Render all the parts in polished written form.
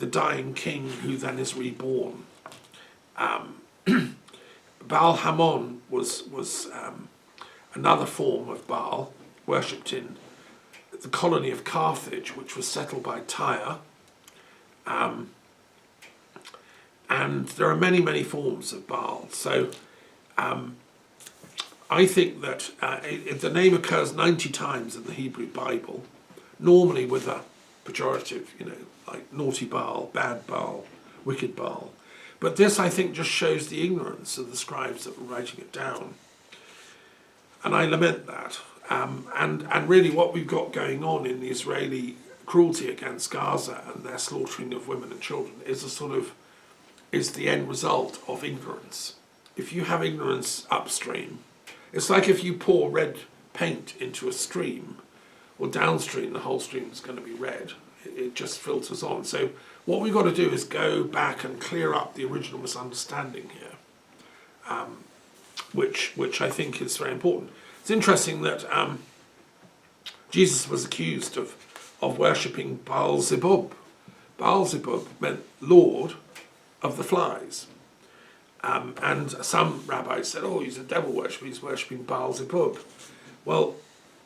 the dying king who then is reborn. Baal Hamon was another form of Baal, worshipped in the colony of Carthage, which was settled by Tyre. And there are many, many forms of Baal. So I think that the name occurs 90 times in the Hebrew Bible, normally with a pejorative, like naughty Baal, bad Baal, wicked Baal. But this, I think, just shows the ignorance of the scribes that were writing it down. And I lament that. And really what we've got going on in the Israeli cruelty against Gaza and their slaughtering of women and children is the end result of ignorance. If you have ignorance upstream, it's like if you pour red paint into a stream, well, downstream the whole stream is going to be red. It just filters on. So what we've got to do is go back and clear up the original misunderstanding here, which I think is very important. It's interesting that Jesus was accused of worshipping Baal-zebub. Baal-zebub meant Lord of the Flies. And some rabbis said, oh, he's a devil worshipper, he's worshipping Baal-zebub. Well,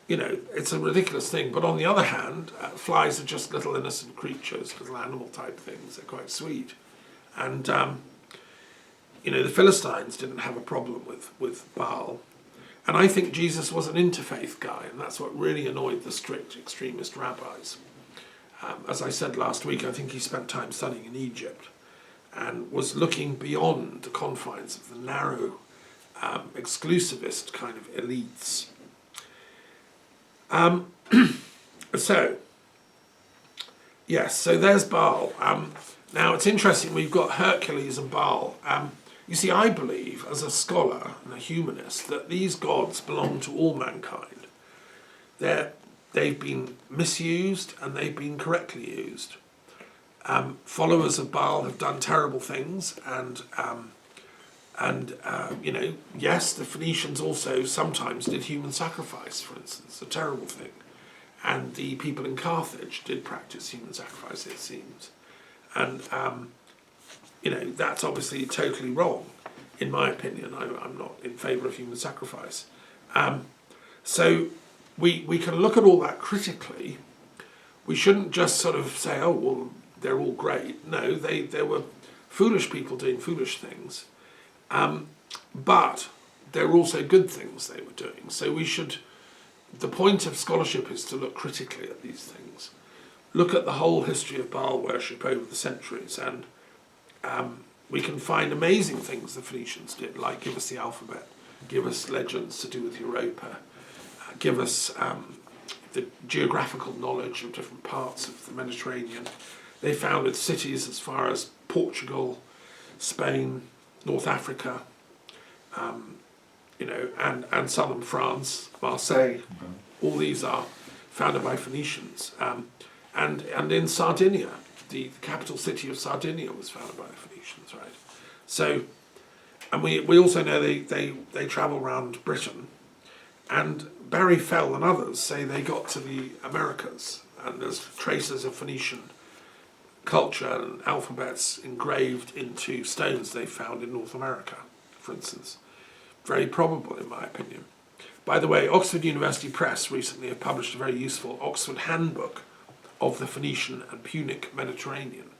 it's a ridiculous thing. But on the other hand, flies are just little innocent creatures, little animal type things. They're quite sweet. And, the Philistines didn't have a problem with Baal. And I think Jesus was an interfaith guy, and that's what really annoyed the strict extremist rabbis. As I said last week, I think he spent time studying in Egypt and was looking beyond the confines of the narrow, exclusivist kind of elites. So there's Baal. Now it's interesting, we've got Hercules and Baal. You see, I believe, as a scholar and a humanist, that these gods belong to all mankind. They've been misused and they've been correctly used. Followers of Baal have done terrible things, and yes, the Phoenicians also sometimes did human sacrifice, for instance, a terrible thing. And the people in Carthage did practice human sacrifice, it seems. And, that's obviously totally wrong, in my opinion. I'm not in favour of human sacrifice. So we can look at all that critically. We shouldn't just sort of say, oh, well, they're all great. No, they were foolish people doing foolish things. But there were also good things they were doing. So the point of scholarship is to look critically at these things. Look at the whole history of Baal worship over the centuries, and we can find amazing things the Phoenicians did, like give us the alphabet, give us legends to do with Europa, give us the geographical knowledge of different parts of the Mediterranean. They founded cities as far as Portugal, Spain, North Africa, and southern France, Marseille. All these are founded by Phoenicians. And in Sardinia, the capital city of Sardinia was founded by the Phoenicians, right? So, and we also know they travel around Britain, and Barry Fell and others say they got to the Americas, and there's traces of Phoenician culture and alphabets engraved into stones they found in North America, for instance. Very probable, in my opinion. By the way, Oxford University Press recently have published a very useful Oxford Handbook of the Phoenician and Punic Mediterranean.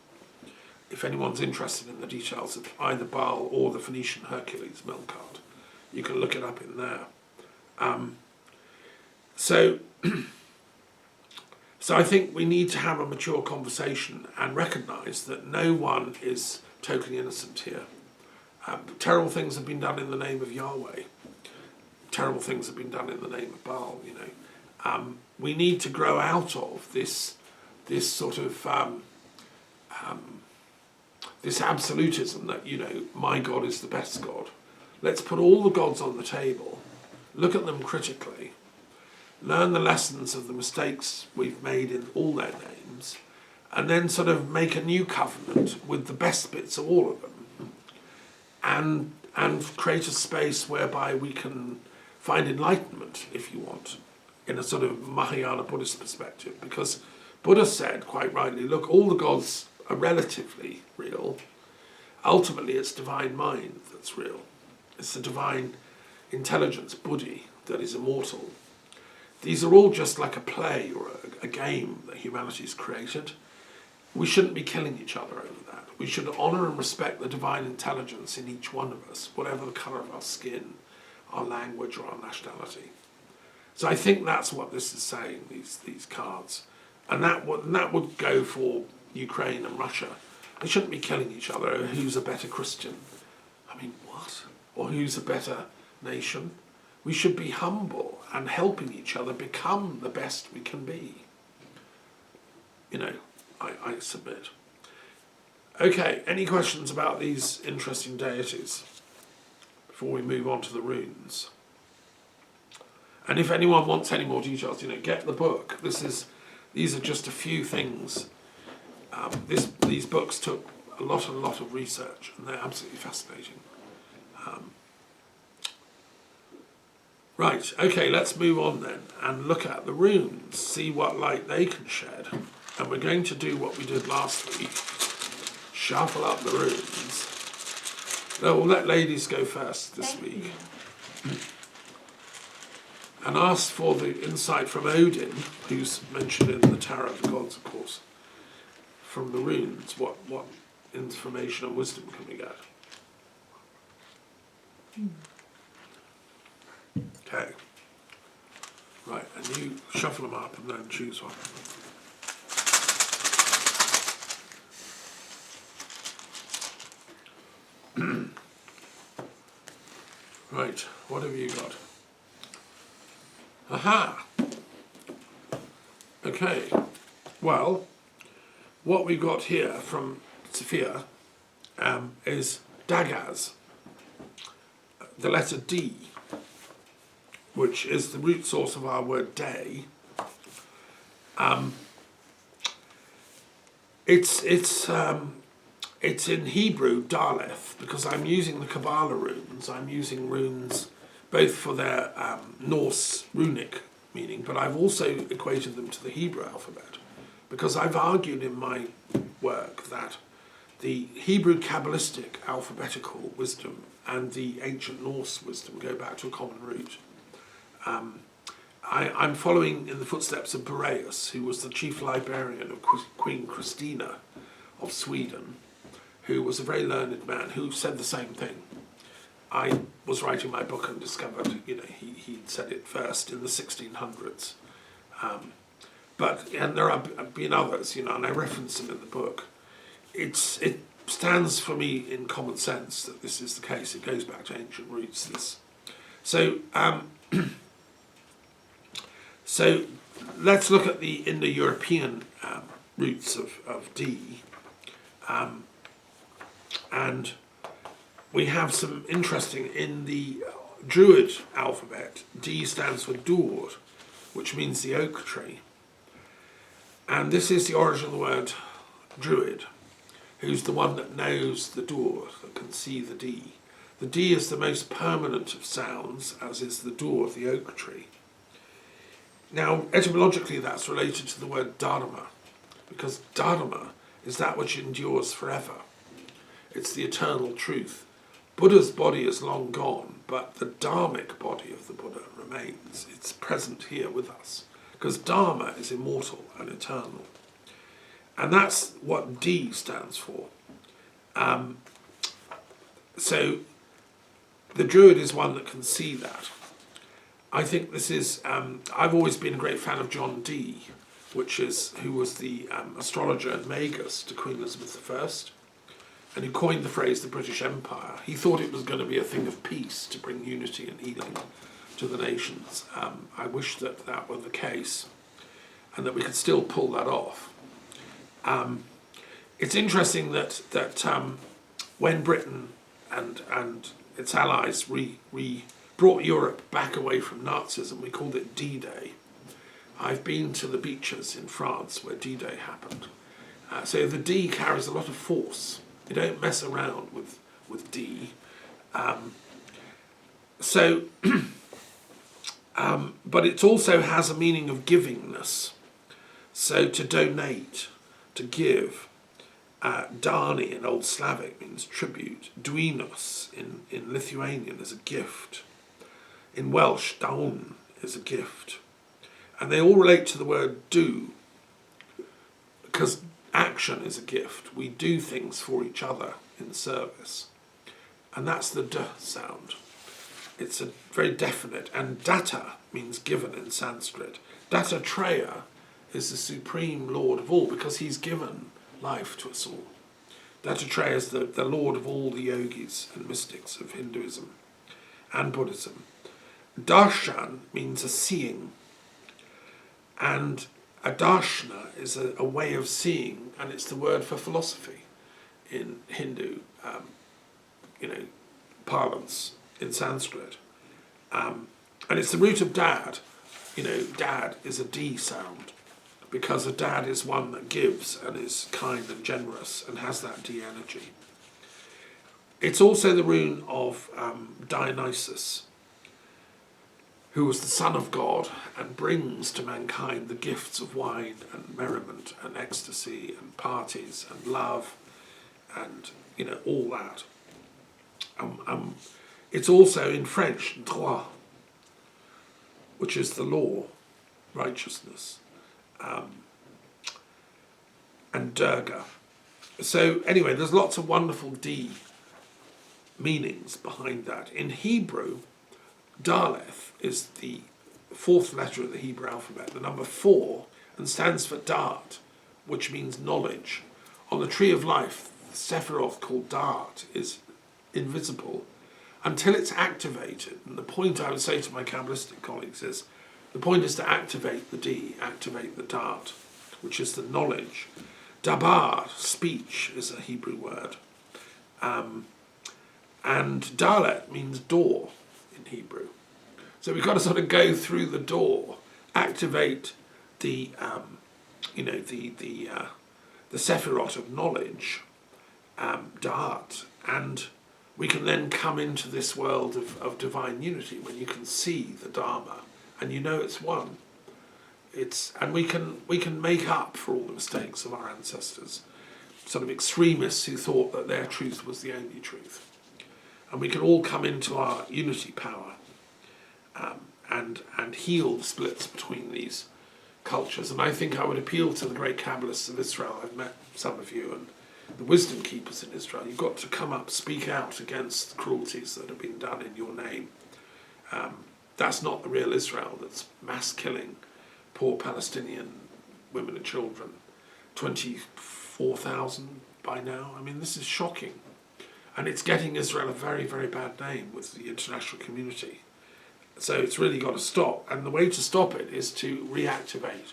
If anyone's interested in the details of either Baal or the Phoenician Hercules Melkart, you can look it up in there. So I think we need to have a mature conversation and recognise that no one is totally innocent here. Terrible things have been done in the name of Yahweh. Terrible things have been done in the name of Baal, We need to grow out of this sort of this absolutism that, my God is the best God. Let's put all the gods on the table, look at them critically, learn the lessons of the mistakes we've made in all their names, and then sort of make a new covenant with the best bits of all of them, and create a space whereby we can find enlightenment, if you want, in a sort of Mahayana Buddhist perspective. Because Buddha said, quite rightly, look, all the gods are relatively real. Ultimately, it's divine mind that's real. It's the divine intelligence, buddhi, that is immortal. These are all just like a play or a game that humanity's created. We shouldn't be killing each other over that. We should honour and respect the divine intelligence in each one of us, whatever the colour of our skin, our language or our nationality. So I think that's what this is saying, these cards. And that would go for Ukraine and Russia. They shouldn't be killing each other. Who's a better Christian? I mean, what? Or who's a better nation? We should be humble and helping each other become the best we can be. You know, I submit. Okay, any questions about these interesting deities before we move on to the runes? And if anyone wants any more details, you know, get the book. These are just a few things. These books took a lot of research, and they're absolutely fascinating. Right, okay, let's move on then and look at the runes, see what light they can shed. And we're going to do what we did last week, shuffle up the runes. No, we'll let ladies go first this week. And ask for the insight from Odin, who's mentioned in the Tarot of the Gods, of course, from the runes. What information and wisdom can we get? Okay. Right, and you shuffle them up and then choose one. Right, what have you got? Aha! Okay, well, what we've got here from Sophia is Dagaz, the letter D, which is the root source of our word day. It's in Hebrew, Daleth, because I'm using the Kabbalah runes. I'm using runes both for their Norse runic meaning, but I've also equated them to the Hebrew alphabet, because I've argued in my work that the Hebrew Kabbalistic alphabetical wisdom and the ancient Norse wisdom go back to a common root. I'm following in the footsteps of Boreas, who was the chief librarian of Queen Christina of Sweden, who was a very learned man who said the same thing. I was writing my book and discovered, you know, he said it first in the 1600s. And there have been others, you know, and I reference them in the book. It stands for me in common sense that this is the case. It goes back to ancient roots. So let's look at the Indo-European roots of D. And we have some interesting, in the Druid alphabet, D stands for Dŵr, which means the oak tree. And this is the origin of the word Druid, who's the one that knows the Dŵr, that can see the D. The D is the most permanent of sounds, as is the Dŵr, the oak tree. Now, etymologically, that's related to the word Dharma, because Dharma is that which endures forever. It's the eternal truth. Buddha's body is long gone, but the dharmic body of the Buddha remains. It's present here with us, because Dharma is immortal and eternal. And that's what D stands for. So the Druid is one that can see that. I think this is, I've always been a great fan of John Dee, who was the astrologer and magus to Queen Elizabeth I, and who coined the phrase the British Empire. He thought it was going to be a thing of peace to bring unity and healing to the nations. I wish that that were the case and that we could still pull that off. It's interesting that when Britain and its allies brought Europe back away from Nazism, we called it D-Day. I've been to the beaches in France where D-Day happened. So the D carries a lot of force. You don't mess around with D. But it also has a meaning of givingness. So to donate, to give. Dani in Old Slavic means tribute. Duinos in Lithuanian is a gift. In Welsh, dawn is a gift. And they all relate to the word do, because action is a gift. We do things for each other in service. And that's the d sound. It's a very definite. And datta means given in Sanskrit. Dattatreya is the supreme lord of all, because he's given life to us all. Dattatreya is the lord of all the yogis and mystics of Hinduism and Buddhism. Darshan means a seeing, and a darshana is a way of seeing, and it's the word for philosophy in Hindu, parlance in Sanskrit. And it's the root of dad. Dad is a D sound, because a dad is one that gives and is kind and generous and has that D energy. It's also the rune of Dionysus, who was the son of God and brings to mankind the gifts of wine and merriment and ecstasy and parties and love and, all that. It's also in French, droit, which is the law, righteousness, and Durga. So anyway, there's lots of wonderful D meanings behind that. In Hebrew, Daleth is the fourth letter of the Hebrew alphabet, the number 4, and stands for Dart, which means knowledge. On the tree of life, the Sephiroth called Dart is invisible until it's activated. And the point I would say to my Kabbalistic colleagues is, the point is to activate the D, activate the Dart, which is the knowledge. Dabar, speech, is a Hebrew word. And Dalet means door in Hebrew. So we've got to sort of go through the door, activate the Sephiroth of knowledge, Da'at, and we can then come into this world of divine unity when you can see the Dharma and it's one. And we can make up for all the mistakes of our ancestors, sort of extremists who thought that their truth was the only truth. And we can all come into our unity power and heal the splits between these cultures. And I think I would appeal to the great Kabbalists of Israel. I've met some of you, and the wisdom keepers in Israel. You've got to come up, speak out against the cruelties that have been done in your name. That's not the real Israel that's mass killing poor Palestinian women and children. 24,000 by now. I mean, this is shocking. And it's getting Israel a very, very bad name with the international community. So it's really got to stop. And the way to stop it is to reactivate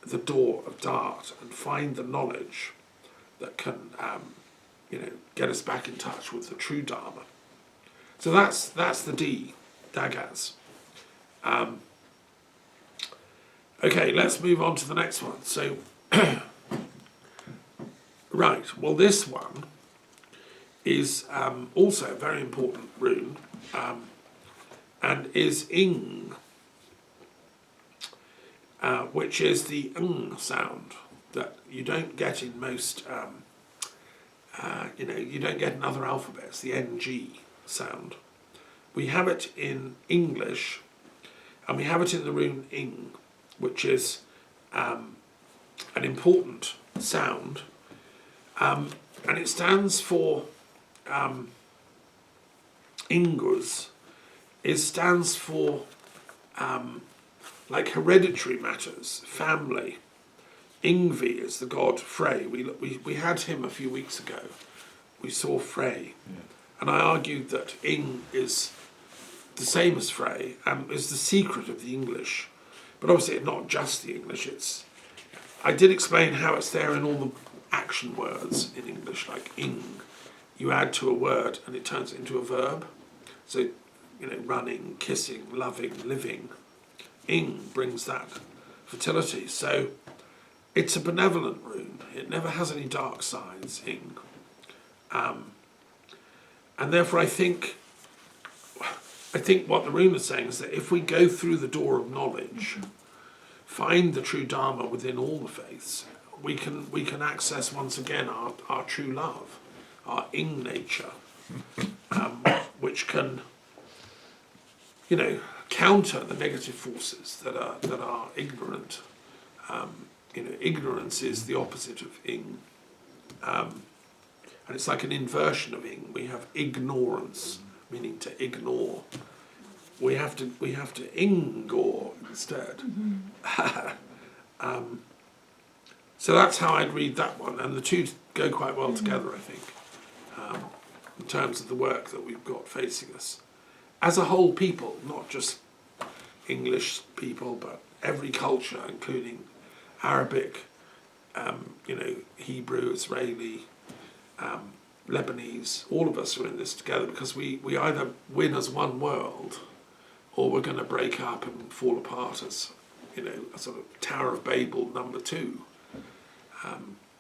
the door of Da'at and find the knowledge that can, get us back in touch with the true Dharma. So that's the D, Dagaz. Okay, let's move on to the next one. So, right, well, this one is also a very important rune, and is Ing, which is the ng sound that you don't get in most, you don't get in other alphabets, the ng sound. We have it in English, and we have it in the rune Ing, which is an important sound, and it stands for Ingus. It stands for like hereditary matters, family. Ingvi is the god Frey. We had him a few weeks ago. We saw Frey, and I argued that Ing is the same as Frey and is the secret of the English. But obviously it's not just the English. I did explain how it's there in all the action words in English, like ing. You add to a word and it turns it into a verb. So, running, kissing, loving, living. Ing brings that fertility. So it's a benevolent rune. It never has any dark sides, Ing. And therefore I think what the rune is saying is that if we go through the door of knowledge, find the true Dharma within all the faiths, we can access once again our true love, our ing nature, which can, counter the negative forces that are ignorant. Ignorance is the opposite of ing, and it's like an inversion of ing. We have ignorance, meaning to ignore. We have to ingor instead. So that's how I'd read that one, and the two go quite well together, I think, in terms of the work that we've got facing us. As a whole people, not just English people, but every culture, including Arabic, Hebrew, Israeli, Lebanese, all of us are in this together, because we either win as one world, or we're going to break up and fall apart as, a sort of Tower of Babel #2,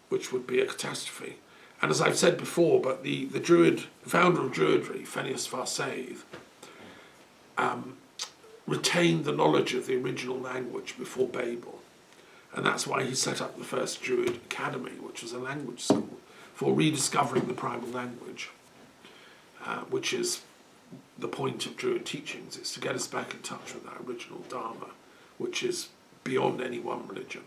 which would be a catastrophe. And as I've said before, but the founder of Druidry, Phineas Farsaith, retained the knowledge of the original language before Babel. And that's why he set up the first Druid Academy, which was a language school for rediscovering the primal language, which is the point of Druid teachings. It's to get us back in touch with our original Dharma, which is beyond any one religion.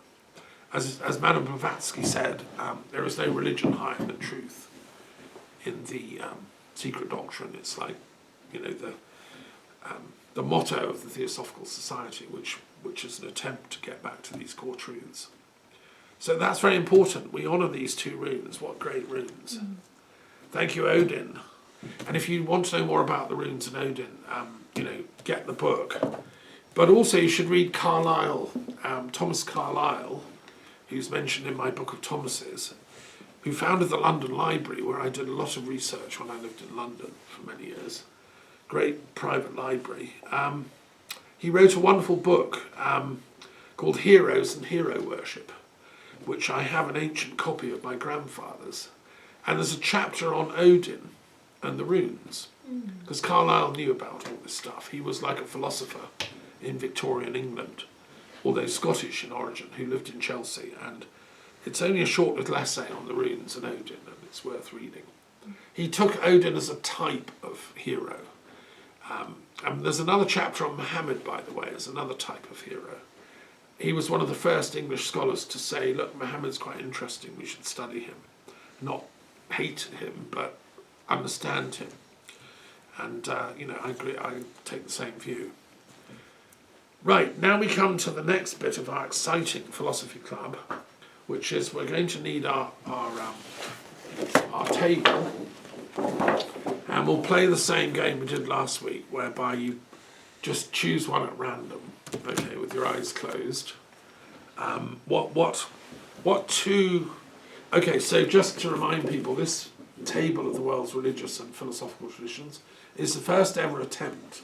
As Madame Blavatsky said, there is no religion higher than truth. In the Secret Doctrine, it's like, the motto of the Theosophical Society, which is an attempt to get back to these core truths. So that's very important. We honour these two runes. What great runes. Thank you, Odin. And if you want to know more about the runes and Odin, get the book. But also you should read Carlyle, Thomas Carlyle, who's mentioned in my book of Thomases, who founded the London Library, where I did a lot of research when I lived in London for many years. Great private library. He wrote a wonderful book called Heroes and Hero Worship, which I have an ancient copy of my grandfather's. And there's a chapter on Odin and the runes, because Carlyle knew about all this stuff. He was like a philosopher in Victorian England, although Scottish in origin, who lived in Chelsea. And it's only a short little essay on the runes and Odin, and it's worth reading. He took Odin as a type of hero. And there's another chapter on Muhammad, by the way, as another type of hero. He was one of the first English scholars to say, look, Muhammad's quite interesting, we should study him. Not hate him, but understand him. And, I agree, I take the same view. Right, now we come to the next bit of our exciting philosophy club, which is we're going to need our table, and we'll play the same game we did last week, whereby you just choose one at random, okay, with your eyes closed. Okay, so just to remind people, this table of the world's religious and philosophical traditions is the first ever attempt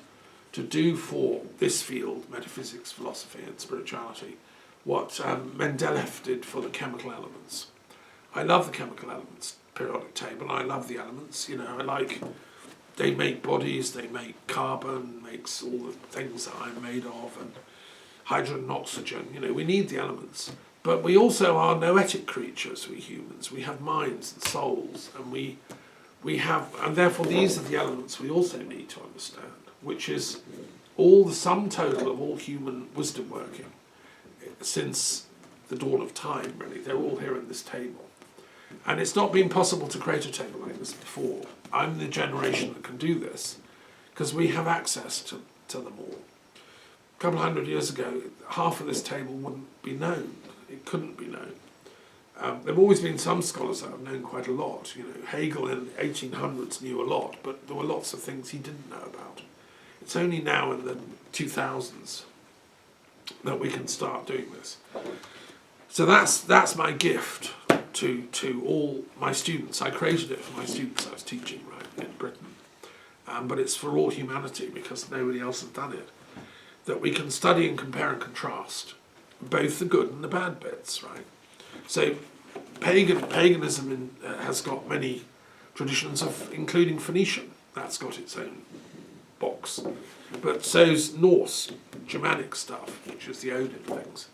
to do for this field, metaphysics, philosophy and spirituality, what Mendeleev did for the chemical elements. I love the chemical elements periodic table, I love the elements, they make bodies, they make carbon, makes all the things that I'm made of, and hydrogen and oxygen, we need the elements. But we also are noetic creatures, we humans. We have minds and souls, and we have, and therefore these are the elements we also need to understand, which is all the sum total of all human wisdom working since the dawn of time, really. They're all here in this table. And it's not been possible to create a table like this before. I'm the generation that can do this, because we have access to them all. A couple of hundred years ago, half of this table wouldn't be known. It couldn't be known. There have always been some scholars that have known quite a lot. Hegel in the 1800s knew a lot, but there were lots of things he didn't know about. It's only now in the 2000s that we can start doing this. So that's my gift to all my students. I created it for my students I was teaching, right, in Britain. But it's for all humanity, because nobody else has done it. That we can study and compare and contrast both the good and the bad bits, right? So paganism has got many traditions, including Phoenician. That's got its own box. But so's Norse, Germanic stuff, which is the Odin things.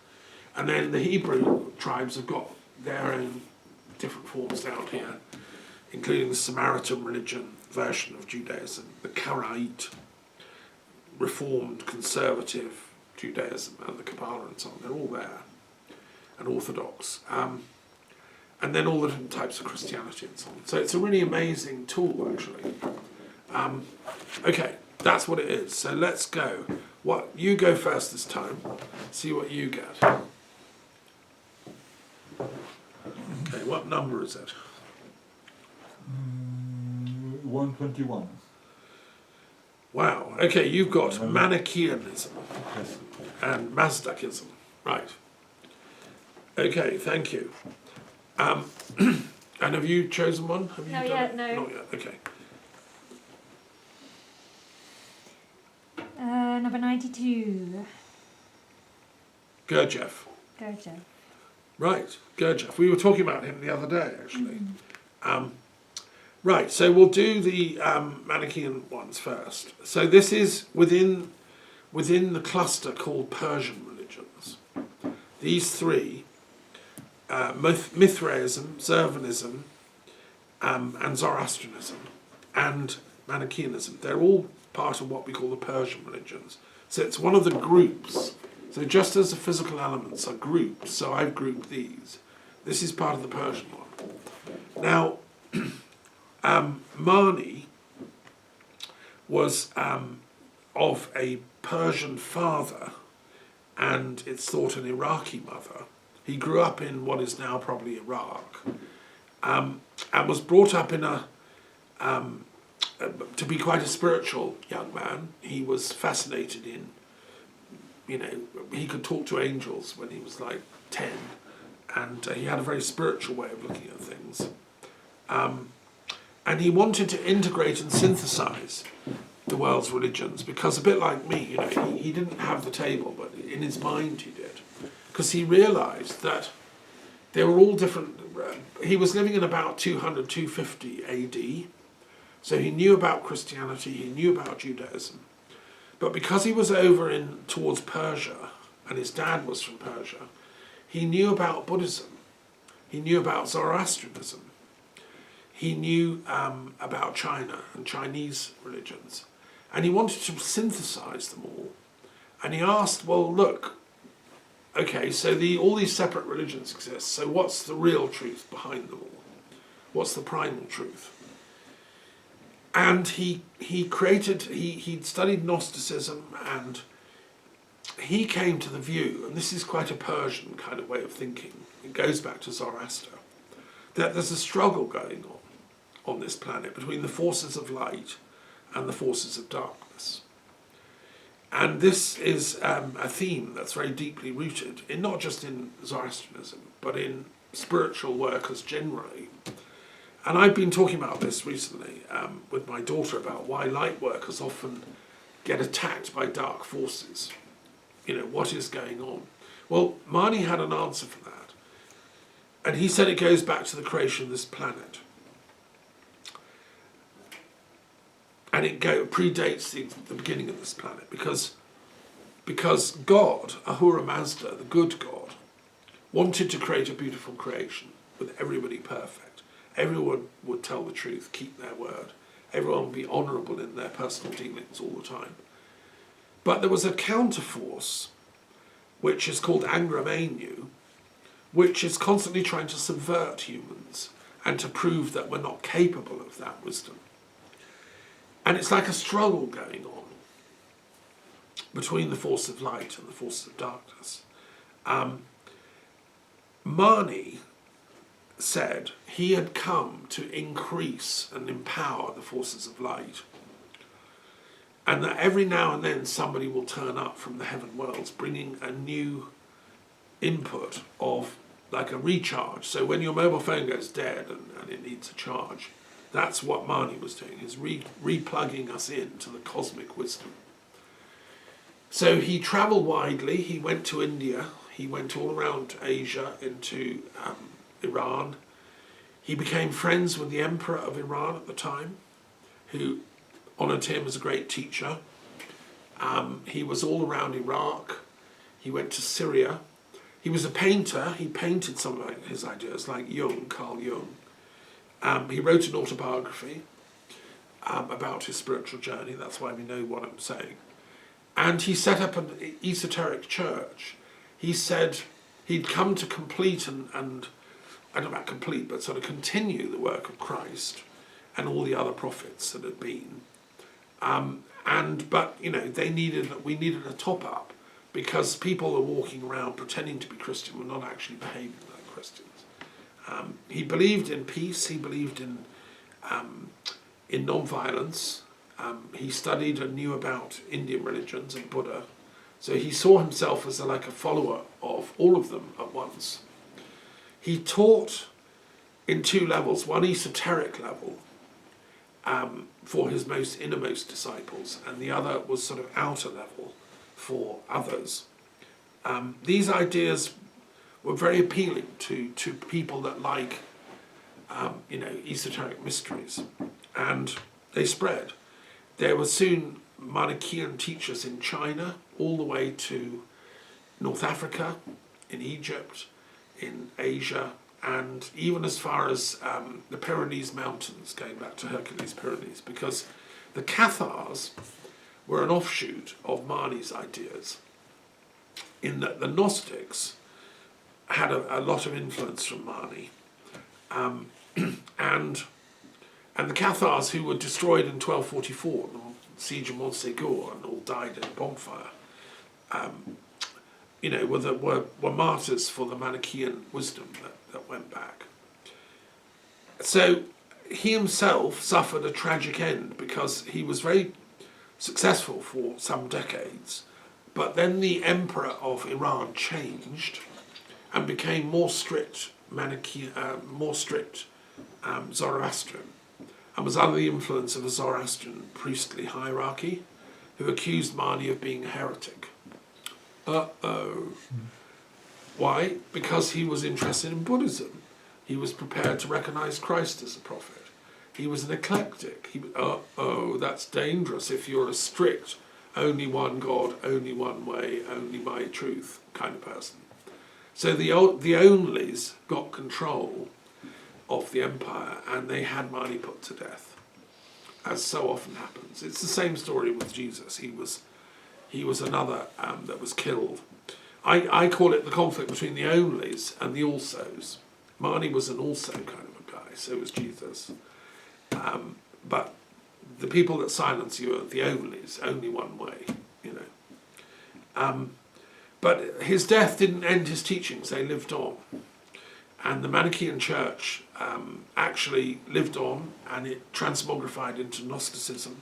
And then the Hebrew tribes have got their own different forms down here, including the Samaritan religion version of Judaism, the Karaite, Reformed, Conservative Judaism, and the Kabbalah and so on. They're all there, and Orthodox. And then all the different types of Christianity and so on. So it's a really amazing tool, actually. Okay, that's what it is. So let's go. What you go first this time. See what you get. Okay, what number is it? 121. Wow. Okay, you've got Manichaeanism Yes. and Mazdakism. Right. Okay, thank you. And have you chosen one? Have you Not done yet, it? no. Not yet. Okay. Number 92. Gurdjieff. Gotcha. Right, Gurdjieff. We were talking about him the other day, actually. Right, so we'll do the Manichaean ones first. So this is within the cluster called Persian religions. These three, Mithraism, Zervanism, and Zoroastrianism, and Manichaeanism, they're all part of what we call the Persian religions. So it's one of the groups. So just as the physical elements are grouped, so I've grouped these. This is part of the Persian one. Now, Mani was of a Persian father and it's thought an Iraqi mother. He grew up in what is now probably Iraq, and was brought up in to be quite a spiritual young man. He was fascinated in, he could talk to angels when he was like 10, and he had a very spiritual way of looking at things. And he wanted to integrate and synthesize the world's religions, because a bit like me, he didn't have the table, but in his mind he did. Because he realized that they were all different. He was living in about 200, 250 AD, so he knew about Christianity, he knew about Judaism. But because he was over towards Persia, and his dad was from Persia, he knew about Buddhism, he knew about Zoroastrianism, he knew about China and Chinese religions, and he wanted to synthesize them all. And he asked, well, look, okay, so all these separate religions exist, so what's the real truth behind them all? What's the primal truth? And he'd studied Gnosticism, and he came to the view, and this is quite a Persian kind of way of thinking, it goes back to Zoroaster, that there's a struggle going on this planet between the forces of light and the forces of darkness. And this is a theme that's very deeply rooted in not just in Zoroastrianism, but in spiritual workers generally. And I've been talking about this recently with my daughter about why light workers often get attacked by dark forces. What is going on? Well, Mani had an answer for that. And he said it goes back to the creation of this planet. And it predates the beginning of this planet, because God, Ahura Mazda, the good God, wanted to create a beautiful creation with everybody perfect. Everyone would tell the truth, keep their word. Everyone would be honourable in their personal dealings all the time. But there was a counterforce, which is called Angra Mainyu, which is constantly trying to subvert humans and to prove that we're not capable of that wisdom. And it's like a struggle going on between the force of light and the force of darkness. Mani said he had come to increase and empower the forces of light, and that every now and then somebody will turn up from the heaven worlds bringing a new input of like a recharge. So when your mobile phone goes dead and it needs a charge, that's what Mani was doing, is replugging us into the cosmic wisdom. So he travelled widely. He went to India. He went all around Asia into Iran. He became friends with the Emperor of Iran at the time, who honoured him as a great teacher. He was all around Iraq. He went to Syria. He was a painter. He painted some of his ideas, like Jung, Carl Jung. He wrote an autobiography about his spiritual journey. That's why we know what I'm saying. And he set up an esoteric church. He said he'd come to complete and I don't know about complete, but sort of continue the work of Christ and all the other prophets that had been. But you know, we needed a top up, because people are walking around pretending to be Christian were not actually behaving like Christians. He believed in peace. He believed in non-violence. He studied and knew about Indian religions and Buddha. So he saw himself as like a follower of all of them at once. He taught in two levels, one esoteric level for his most innermost disciples, and the other was sort of outer level for others. These ideas were very appealing to people that like, esoteric mysteries, and they spread. There were soon Manichaean teachers in China, all the way to North Africa, in Egypt, in Asia, and even as far as the Pyrenees Mountains, going back to Hercules Pyrenees, because the Cathars were an offshoot of Mani's ideas, in that the Gnostics had a lot of influence from Mani, and the Cathars, who were destroyed in 1244, the siege of Montségur, and all died in a bonfire, were martyrs for the Manichaean wisdom that went back. So he himself suffered a tragic end, because he was very successful for some decades, but then the emperor of Iran changed and became more strict Zoroastrian, and was under the influence of a Zoroastrian priestly hierarchy who accused Mani of being a heretic. Why? Because he was interested in Buddhism. He was prepared to recognize Christ as a prophet. He was an eclectic. That's dangerous if you're a strict, only one God, only one way, only my truth kind of person. So the Onlys got control of the empire, and they had Mani put to death, as so often happens. It's the same story with Jesus. He was another that was killed. I call it the conflict between the Onlys and the Alsos. Mani was an also kind of a guy, so was Jesus. But the people that silence you are the Onlys, only one way, But his death didn't end his teachings, they lived on. And the Manichaean Church actually lived on, and it transmogrified into Gnosticism.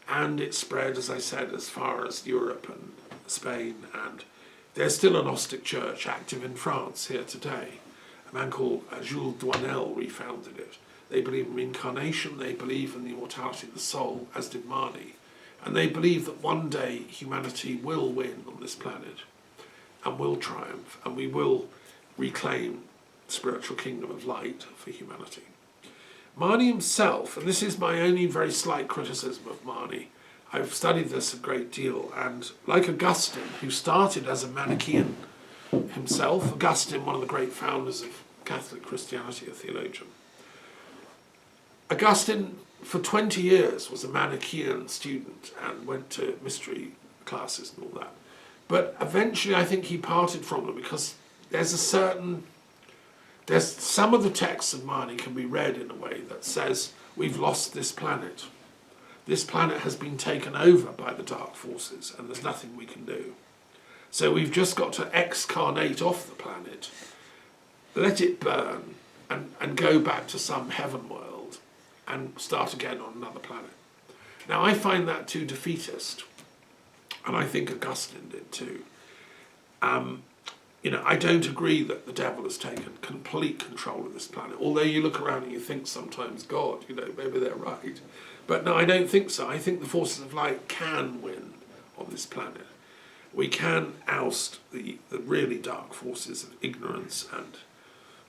And it spread, as I said, as far as Europe and Spain, and there's still a Gnostic church active in France here today. A man called Jules Douanel refounded it. They believe in reincarnation, they believe in the immortality of the soul, as did Mani. And they believe that one day humanity will win on this planet and will triumph, and we will reclaim the spiritual kingdom of light for humanity. Mani himself, and this is my only very slight criticism of Mani, I've studied this a great deal, and like Augustine, who started as a Manichaean himself, Augustine, one of the great founders of Catholic Christianity, a theologian, Augustine for 20 years was a Manichaean student and went to mystery classes and all that. But eventually I think he parted from them, because there's some of the texts of Mani can be read in a way that says we've lost this planet. This planet has been taken over by the dark forces, and there's nothing we can do. So we've just got to excarnate off the planet, let it burn, and go back to some heaven world and start again on another planet. Now I find that too defeatist, and I think Augustine did too. I don't agree that the devil has taken complete control of this planet, although you look around and you think sometimes, God, maybe they're right. But no, I don't think so. I think the forces of light can win on this planet. We can oust the really dark forces of ignorance and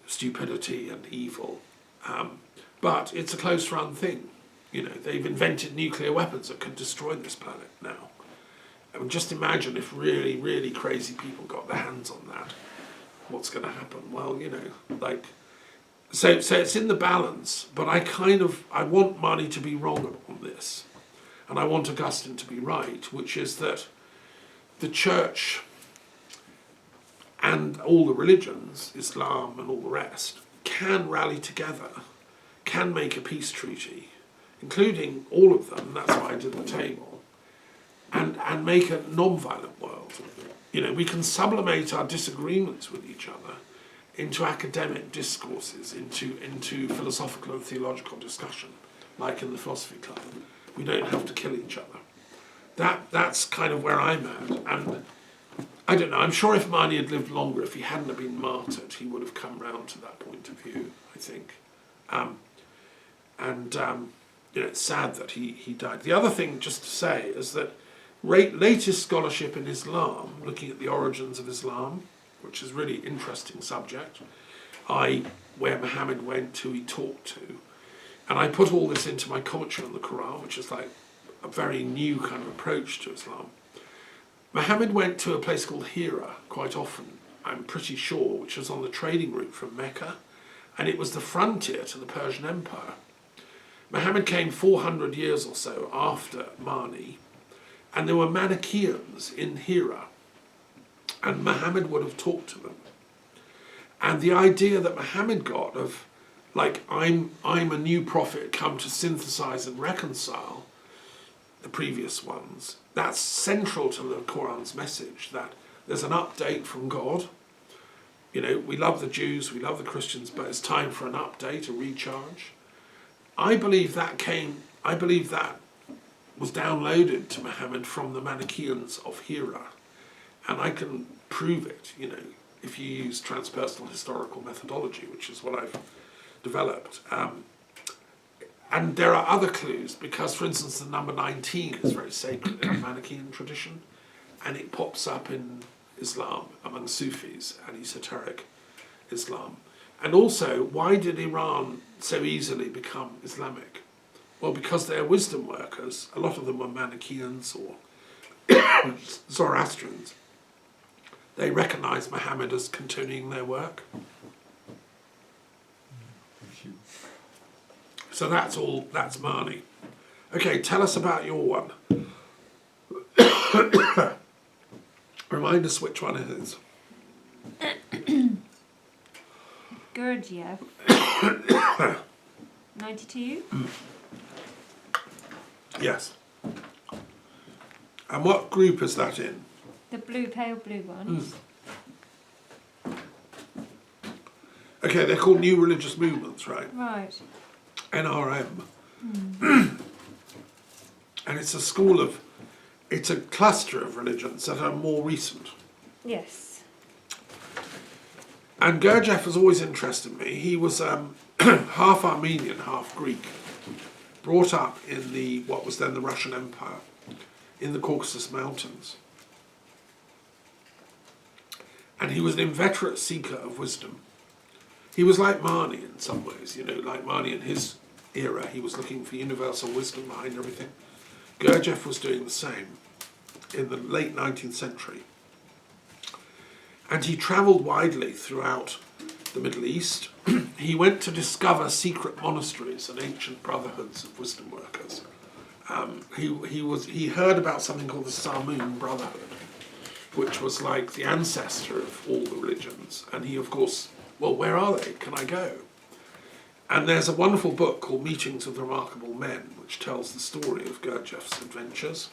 stupidity and evil. But it's a close run thing. They've invented nuclear weapons that could destroy this planet now. I mean, just imagine if really, really crazy people got their hands on that. What's going to happen? Well, you know, like, so it's in the balance, but I want Marnie to be wrong on this. And I want Augustine to be right, which is that the church and all the religions, Islam and all the rest, can rally together, can make a peace treaty, including all of them, that's why I did the table, and make a non-violent world. You know, we can sublimate our disagreements with each other into academic discourses, into philosophical and theological discussion, like in the Philosophy Club. We don't have to kill each other. That's kind of where I'm at. And I don't know, I'm sure if Marnie had lived longer, if he hadn't have been martyred, he would have come round to that point of view, I think. You know, it's sad that he died. The other thing, just to say, is that latest scholarship in Islam, looking at the origins of Islam, which is a really interesting subject, where Muhammad went, who he talked to, and I put all this into my commentary on the Quran, which is like a very new kind of approach to Islam. Muhammad went to a place called Hira quite often, I'm pretty sure, which was on the trading route from Mecca, and it was the frontier to the Persian Empire. Muhammad came 400 years or so after Marni, and there were Manichaeans in Hira, and Muhammad would have talked to them. And the idea that Muhammad got of, like, I'm a new prophet come to synthesize and reconcile the previous ones, that's central to the Quran's message, that there's an update from God. You know, we love the Jews, we love the Christians, but it's time for an update, a recharge. I believe that was downloaded to Muhammad from the Manichaeans of Hira. And I can prove it, you know, if you use transpersonal historical methodology, which is what I've developed. And there are other clues, because, for instance, the number 19 is very sacred in the Manichaean tradition, and it pops up in Islam among Sufis and esoteric Islam. And also, why did Iran so easily become Islamic? Well, because they're wisdom workers. A lot of them were Manichaeans or Zoroastrians. They recognized Muhammad as continuing their work. So that's Marni. Okay, tell us about your one. Remind us which one it is. Gurdjieff. 92. Yes. And what group is that in? The pale blue ones. Okay, they're called New Religious Movements, right? Right. NRM. And it's it's a cluster of religions that are more recent. Yes. And Gurdjieff has always interested me. He was half Armenian, half Greek, brought up in what was then the Russian Empire, in the Caucasus Mountains. And he was an inveterate seeker of wisdom. He was like Marni in some ways, you know, like Marni in his era. He was looking for universal wisdom behind everything. Gurdjieff was doing the same in the late 19th century. And he travelled widely throughout the Middle East. He went to discover secret monasteries and ancient brotherhoods of wisdom workers. He heard about something called the Samoon Brotherhood, which was like the ancestor of all the religions. And he, of course, well, where are they? Can I go? And there's a wonderful book called Meetings with Remarkable Men, which tells the story of Gurdjieff's adventures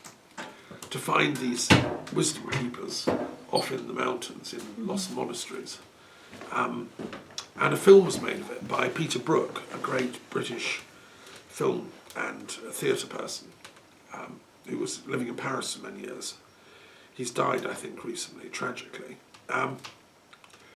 to find these wisdom keepers off in the mountains in lost monasteries. And a film was made of it by Peter Brook, a great British film and theatre person who was living in Paris for many years. He's died, I think, recently, tragically.